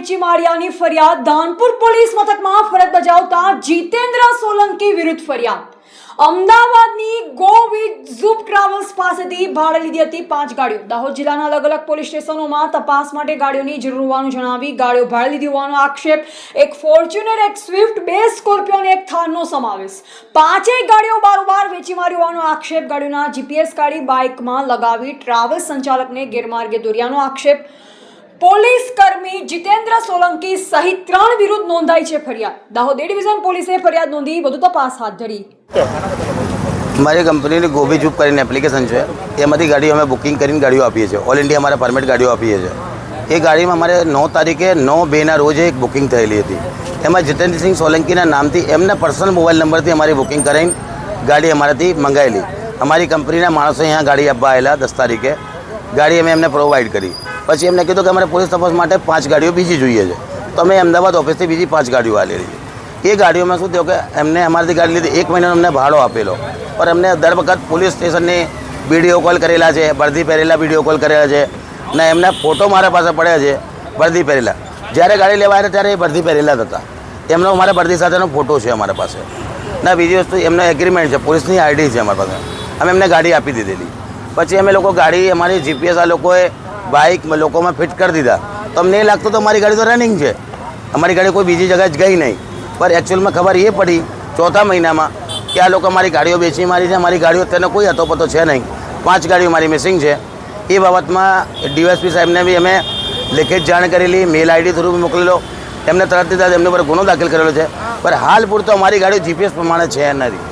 વેચી માળિયાની ફરિયાદ ધાનપુર પોલીસ મથકમાં ફરજ બજાવતા જીતેન્દ્ર સોલંકી વિરુદ્ધ ફરિયાદ। અમદાવાદની ગો વિથ ઝૂપ ટ્રાવેલ્સ પાસેથી ભાડે લીધી હતી 5 ગાડીઓ। દાહોદ જિલ્લાના અલગ અલગ પોલીસ સ્ટેશનોમાં તપાસ માટે ગાડીઓની જરૂર હોવાનું જણાવી ગાડીઓ ભાડે લીધી હોવાનો આક્ષેપ। એક ફોર્ચ્યુનર, એક સ્વિફ્ટ, 2 સ્કોર્પિયો અને એક થારનો સમાવેશ। 5 ગાડીઓ બારોબાર વેચી મારી હોવાનો આક્ષેપ। ગાડીઓના જીપીએસ કાઢી બાઇકમાં લગાવી ટ્રાવેલ્સ સંચાલકને ગેરમાર્ગે દોર્યાનો આક્ષેપ। પોલીસ કર્મી જીતેન્દ્ર સોલંકી સહિત 3 વિરુદ્ધ નોંધાઈ છે ફરિયાદ। દાહોદ એ ડિવિઝન પોલીસે ફરિયાદ નોંધી વધુ તપાસ હાથ ધરી। हमारी कंपनी ने गोभी जूप કરીને એપ્લિકેશન છે એમાંથી ગાડીઓ અમે બુકિંગ કરીને ગાડીઓ આપીએ છીએ। ઓલ ઇન્ડિયા અમારા પરમિટ ગાડીઓ આપીએ છીએ। એ ગાડીમાં અમારે 9 તારીખે 9/2ના રોજ એક બુકિંગ થયેલી હતી। એમાં જીતેન્દ્રસિંહ સોલંકીના નામથી એમના પર્સનલ મોબાઈલ નંબરથી અમારી બુકિંગ કરાવીને ગાડી અમારાથી મંગાવેલી। અમારી કંપનીના માણસો અહીંયા ગાડી આપવા આવેલા 10 તારીખે। ગાડી અમે એમને પ્રોવાઈડ કરી। પછી એમને કીધું કે અમારે પોલીસ તપાસ માટે 5 ગાડીઓ બીજી જોઈએ છે, તો અમે અમદાવાદ ઓફિસથી બીજી 5 ગાડીઓ આવેલી છે। એ ગાડીઓમાં શું થયું કે એમને અમારાથી ગાડી લીધી, 1 મહિનાનો અમને ભાડો આપેલો, પણ અમને દર વખત પોલીસ સ્ટેશનની વિડીયો કોલ કરેલા છે, વર્દી પહેરેલા વિડીયો કોલ કરેલા છે ને એમના ફોટો મારા પાસે પડ્યા છે વર્દી પહેરેલા। જ્યારે ગાડી લેવા આવ્યા ત્યારે એ વર્દી પહેરેલા જ હતા। એમનો અમારા વર્દી સાથેનો ફોટો છે અમારા પાસે ના। બીજી વસ્તુ એમનો એગ્રીમેન્ટ છે, પોલીસની આઈડી છે અમારા પાસે। અમે એમને ગાડી આપી દીધેલી। પછી અમે લોકો ગાડી અમારી જીપીએસ આ લોકોએ બાઇક લોકોમાં ફિટ કરી દીધા, તો અમને એ લાગતું તો અમારી ગાડી તો રનિંગ છે, અમારી ગાડી કોઈ બીજી જગ્યાએ જ ગઈ નહીં। पर एक्चुअलમાં ખબર એ પડી 4થા મહિનામાં કે આ લોકો અમારી ગાડીઓ વેચી મારી છે। અમારી ગાડીઓ તેને કોઈ અતોપતો છે નહીં। 5 ગાડીઓ મારી મિસિંગ છે। એ બાબતમાં ડીવાયએસપી સાહેબને બી અમે લેખિત જાણ કરેલી, મેલ આઈડી થ્રુ મોકલેલો। એમને તરત એમને પર ગુનો દાખલ કરેલો છે, પણ હાલ પૂરતો અમારી ગાડીઓ જીપીએસ પ્રમાણે છે નથી।